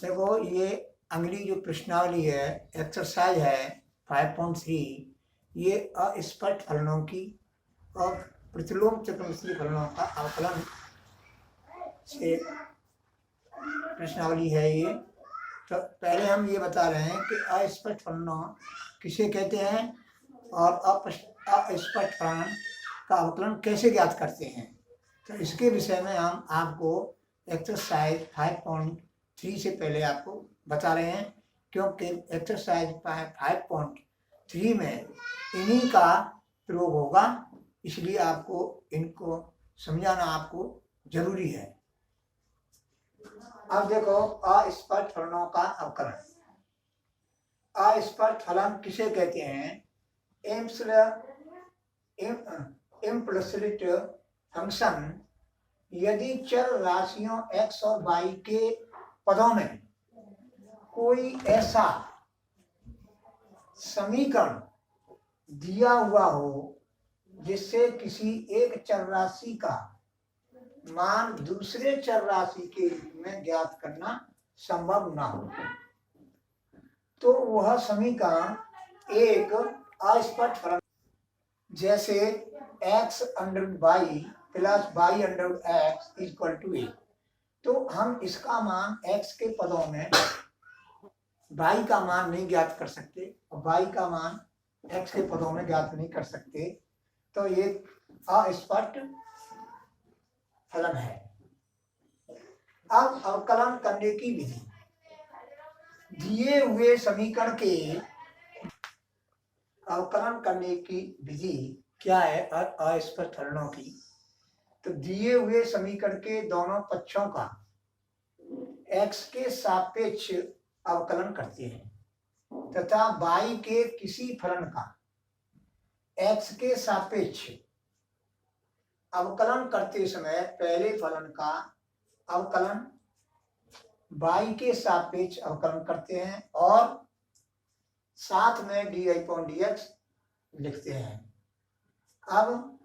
देखो ये अगली जो प्रश्नावली है, एक्सरसाइज है 5.3, ये अस्पष्ट फलनों की और प्रतिलोम चतुर्मितीय फलनों का आकलन से प्रश्नावली है ये। तो पहले हम ये बता रहे हैं कि अस्पष्ट फलनों किसे कहते हैं और अस्पष्ट फलन का अवकलन कैसे ज्ञात करते हैं। तो इसके विषय में हम आपको एक्सरसाइज 5.3 से पहले आपको बता रहे हैं, क्योंकि एक्सरसाइज 5.3 में इन्हीं का प्रयोग होगा, इसलिए आपको इनको समझाना आपको जरूरी है। अब देखो अस्पष्ट फलनों का अवकलन। अस्पष्ट फलन किसे कहते हैं? इम्प्लिसिट फंक्शन यदि चर राशियों x और y के पदों में कोई ऐसा समीकरण दिया हुआ हो जिससे किसी एक चर राशि का मान दूसरे चर राशि के रूप में ज्ञात करना संभव ना हो, तो वह समीकरण एक अस्पष्ट फलन, जैसे x under y plus y under x equal to a। तो हम इसका मान x के पदों में y का मान नहीं ज्ञात कर सकते और y का मान x के पदों में ज्ञात नहीं कर सकते, तो ये अस्पष्ट फलन है। अब अवकलन करने की विधि। दिए हुए समीकरण के अवकलन करने की विधि क्या है अस्पष्ट फलनों की? तो दिए हुए समीकरण के दोनों पक्षों का x के सापेक्ष अवकलन करते हैं तथा y के किसी फलन का x के सापेक्ष अवकलन करते समय पहले फलन का अवकलन y के सापेक्ष अवकलन करते हैं और साथ में dy/dx लिखते हैं। अब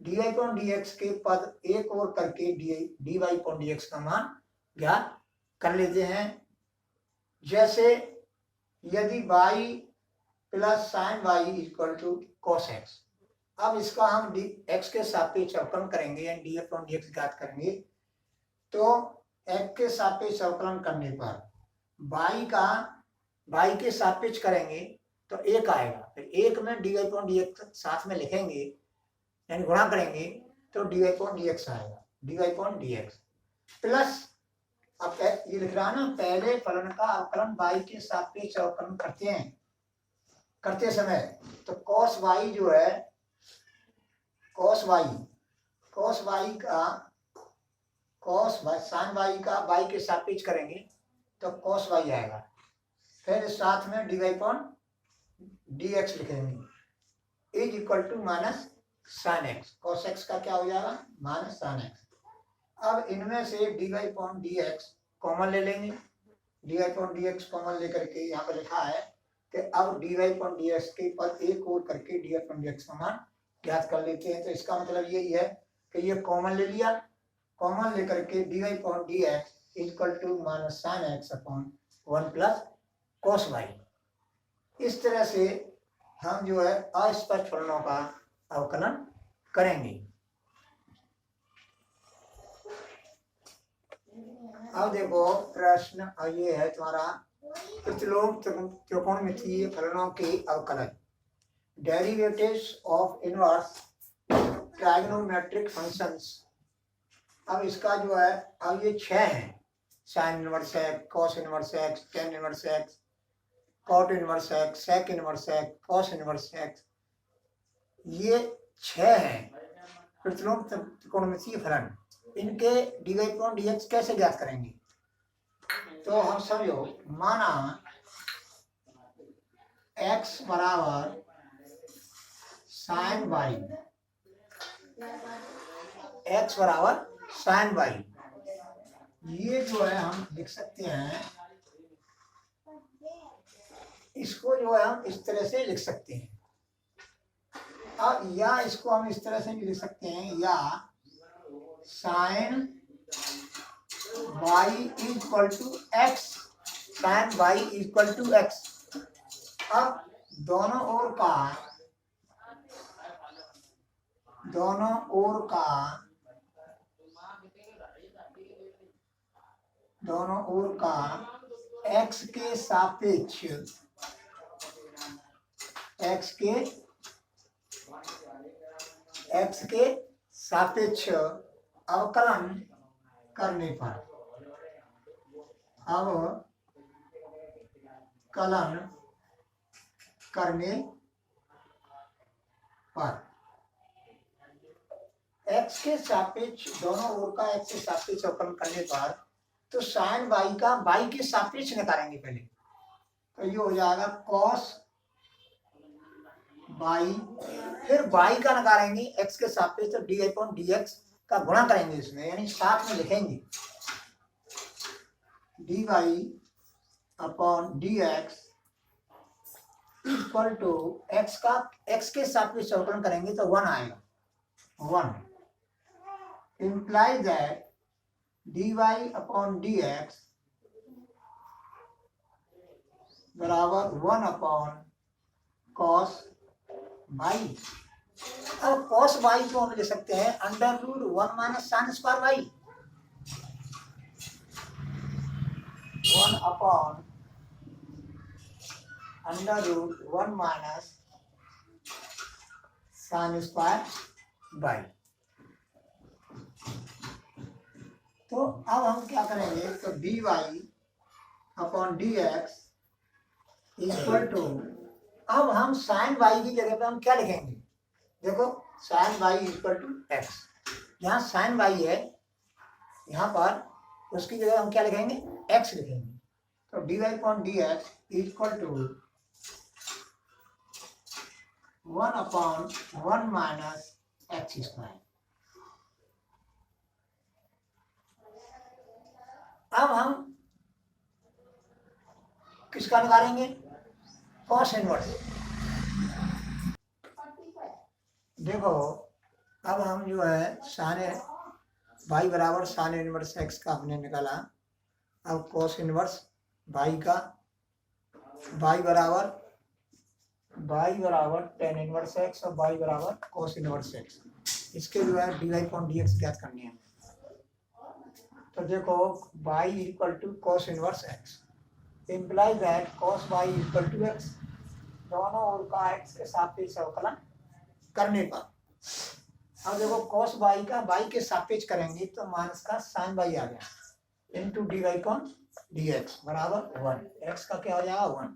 dy/dx के पद एक और करके dy/dx का मान ज्ञात कर लेते हैं। जैसे यदि y plus sine y equal to cos x, अब इसका हम x के सापेक्ष अवकलन करेंगे यानी dy/dx ज्ञात करेंगे, तो x के सापेक्ष अवकलन करने पर y के सापेक्ष करेंगे तो एक आएगा, फिर एक में dy/dx साथ में लिखेंगे यानी गुणा करेंगे तो dy/dx आएगा, dy/dx प्लस, अब ये लिख रहा है ना, पहले फलन का अवकलन y के सापेक्ष अवकलन करते समय तो cos y जो है, cos y sin y का y के सापेक्ष करेंगे तो cos y आएगा, फिर साथ में dy/dx लिखेंगे is equal to minus sin x, cos x का क्या हो जाएगा माइनस sin x। अब इनमें से dy/dx कॉमन ले लेंगे, dy/dx कॉमन लेकर के यहाँ पर लिखा है कि अब dy/dx के पद एक और करके dy/dx का मान ज्ञात कर लेते हैं। तो इसका मतलब यही है कि ये कॉमन ले लिया, कॉमन लेकर के dy/dx equal to minus sin x upon 1 plus cos y। इस तरह से हम जो है अस्पष्ट फलनों का अवकलन करेंगे। अब देखो प्रश्न ये है तुम्हारा, प्रतिलोम त्रिकोणमितीय फलनों के अवकलन, derivatives of inverse trigonometric functions. अब इसका जो है, अब ये 6 हैं, sine inverse x, cos inverse x, tan inverse x, cot inverse x, sec inverse x, cos inverse x, ये 6 हैं प्रतिलोम त्रिकोणमितीय फलन। इनके dy/dx कैसे ज्ञात करेंगे? तो हम समझो, माना x बराबर साइन y, x बराबर साइन y, ये जो है हम लिख सकते हैं, इसको जो है हम इस तरह से लिख सकते हैं। अब या इसको हम इस तरह से भी लिख सकते हैं, या sine y is equal to x, sine y is equal to x. अब दोनों ओर का x के सापेक्ष अवकलन करने पर x के सापेक्ष दोनों ओर का x के सापेक्ष अवकलन करने पर तो साइन y का y के सापेक्ष निकालेंगे पहले, तो ये हो जाएगा cos y, फिर y का निकालेंगे x के सापेक्ष, तो dy/dx का गुणा करेंगे इसमें, यानी साथ में लिखेंगे dy/dx इक्वल टू x के सापेक्ष अवकलन करेंगे तो 1 आएगा, 1 implies that dy/dx बराबर 1 cos y। अब cos y को हम ले सकते हैं √1 minus sine square y, 1/√1 minus sine square y। तो अब हम क्या करेंगे, तो dy/dx इक्वल टू, अब हम साइन y की जगह पे हम क्या लिखेंगे, देखो sine y equal to x, यहाँ साइन y है, यहाँ पर उसकी जगह हम क्या लिखेंगे, x लिखेंगे, तो dy/dx equal to 1/1 minus x square. अब हम किसका निकालेंगे, कॉस इनवर्स। देखो अब हम जो है साइन y बराबर साइन इनवर्स x का हमने निकाला, अब कॉस इनवर्स y का y बराबर tan इनवर्स x और y बराबर कॉस इनवर्स x, इसके जो है dy/dx ज्ञात करनी है। तो देखो y equal to cos inverse x implies that cos y equal to x, दोनों ओर का x के सापेक्ष अवकलन करने पर, अब देखो cos y का y के सापेक्ष करेंगे तो माइनस का साइन y आ गया इनटू dy/dx बराबर 1, x का क्या हो जाएगा 1,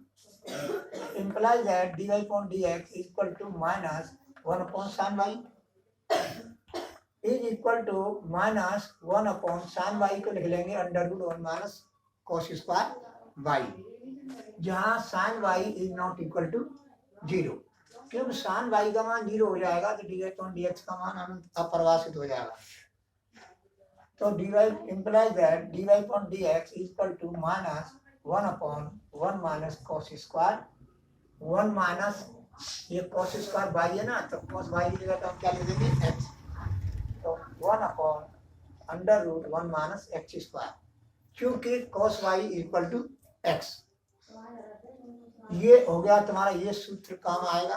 implies that dy/dx equal to minus 1/sin y is equal to minus 1/sin y को लिख लेंगे √1 माइनस cos स्क्वायर y, जहाँ sin y is not equal to 0, क्योंकि sin y का मान 0 हो जाएगा तो dy/dx का मान अनंत अपरिभाषित हो जाएगा। तो dy implies that dy/dx equal to minus 1/1 minus cos square 1 minus ये cos स्क्वायर y है ना, तो cos y की जगह तो हम क्या लिख देंगे x, तो 1/√1 माइनस एक्स स्क्वायर, क्योंकि cos y equal to x। ये हो गया तुम्हारा, ये सूत्र काम आएगा,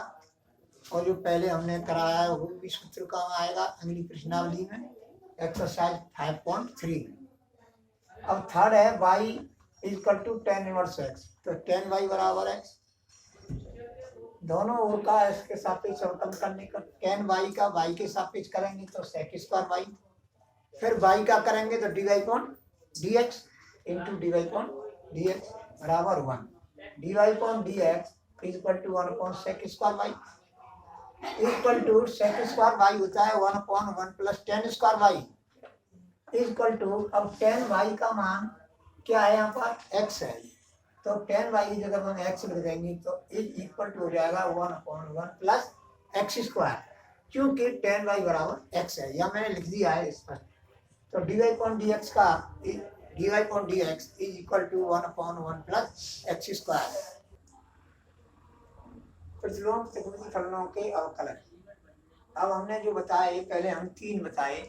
और जो पहले हमने कराया है वो भी सूत्र काम आएगा अगली प्रश्नावली में, एक्सरसाइज 5.3। अब थर्ड है y equal to tan inverse x, तो tan y बराबर x, दोनों ओर का x के सापेक्ष अवकलन करने का tan y का y के सापेक्ष करेंगे तो sec स्क्वायर y, फिर y का करेंगे तो dy/dx इंटू dy/dx बराबर 1, dy/dx equal to 1/sec square y equal to sec square y होता है 1/1 plus tan square y equal to, अब tan y का मान क्या है, यहाँ पर x है, तो tan y की जगह हम x लिख देंगे तो इक्वल टू हो जाएगा 1/1 प्लस एक्स स्क्वायर, क्योंकि tan y बराबर x है, यह मैंने लिख दिया है इस पर। तो dy/dx का dy/dx is equal to 1/1 plus x square. प्रतिलोम त्रिकोणीय फलनों के अवकलन, अब हमने जो बताए पहले हम 3 बताए,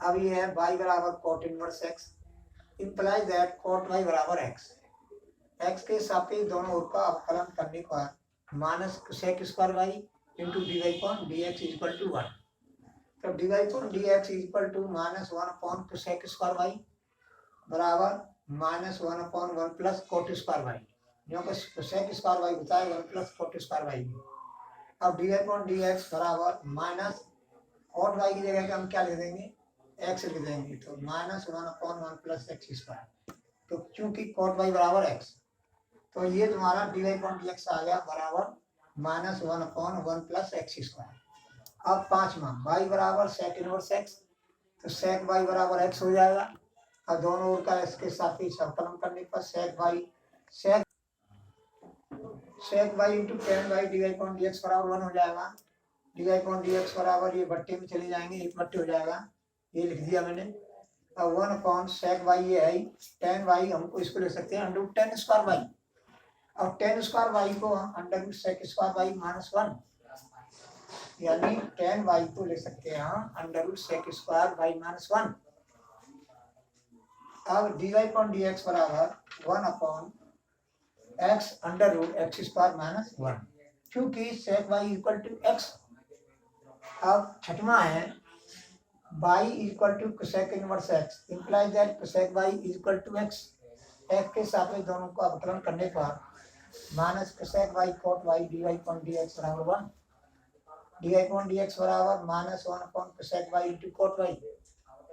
अब ये है y बराबर cot inverse x, implies that cot y बराबर x, x के सापेक्ष दोनों ओर का अवकलन करने पर minus sec square y into d Y upon D x equal to 1। तो d Y upon D x equal to minus 1 upon sec square y बराबर minus 1 upon 1 plus cot square y, जो कि सेक स्क्वायर वाई होता है 1 plus cot square y. अब d Y upon D x बराबर minus cot y की जगह हम क्या लिख देंगे, एक्स लिख देंगे, तो minus 1 upon 1 plus x square. तो क्योंकि कोट वाई बराबर एक्स, तो ये तुम्हारा d Y upon D x आ गया बराबर minus 1 upon 1 plus x square. अब पांचवा वाई बराबर सेक इनवर्स एक्स, तो सेक वाई बराबर एक्स हो जाएगा। अब दोनों ओर का इसके सापेक्ष अवकलन करने पर sec y into tan y d Y upon D x बराबर 1 हो जाएगा। D Y upon D x बराबर ये बट्टे में चले जाएंगे, एक बट्टे हो जाएगा, ये लिख दिया मैंने। अब 1 अपॉन सेक वाई ये है, टेन वाई हमको इसको लिख सकते हैं under root tan square y. अब टेन स्क्वायर वाई को हम under root sec square y minus 1, यानी टेन वाई को ले सकते हैं हम under root sec square y minus 1। अब d Y upon D x बराबर 1 upon x under root x square minus 1, क्योंकि sec y equal to x. अब छठवां है y equal to cosec inverse x, implies that cosec y equal to x, x के सापेक्ष दोनों को अवकलन करने पर minus cosec y cot y d Y upon D x बराबर 1, D Y upon D x बराबर minus 1 upon cosec y into cot y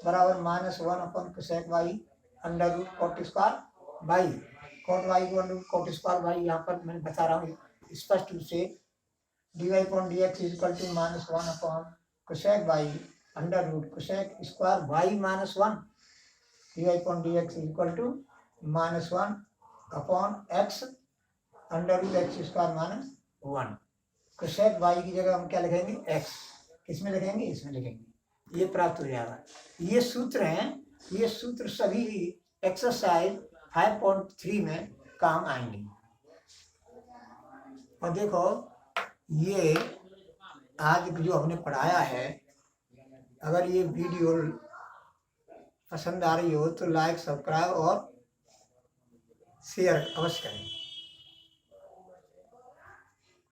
बराबर minus 1 upon cosec y under root cot square y। Cot y को under root cot square y यहाँ पर मैं बता रहा हूँ स्पष्ट रूप से। D Y upon D x equal to minus 1 upon cosec y under root cosec square y minus 1, D Y upon D x equal to minus 1 upon x under root x square minus 1। Cosec y की जगह हम क्या लिखेंगे, x. किसमें लिखेंगे, इसमें लिखेंगे, ये प्राप्त हो जाएगा। ये सूत्र हैं, ये सूत्र सभी एक्सरसाइज 5.3 में काम आएंगे। और देखो ये आज जो हमने पढ़ाया है, अगर ये वीडियो पसंद आ रही हो तो लाइक सब्सक्राइब और शेयर अवश्य करें।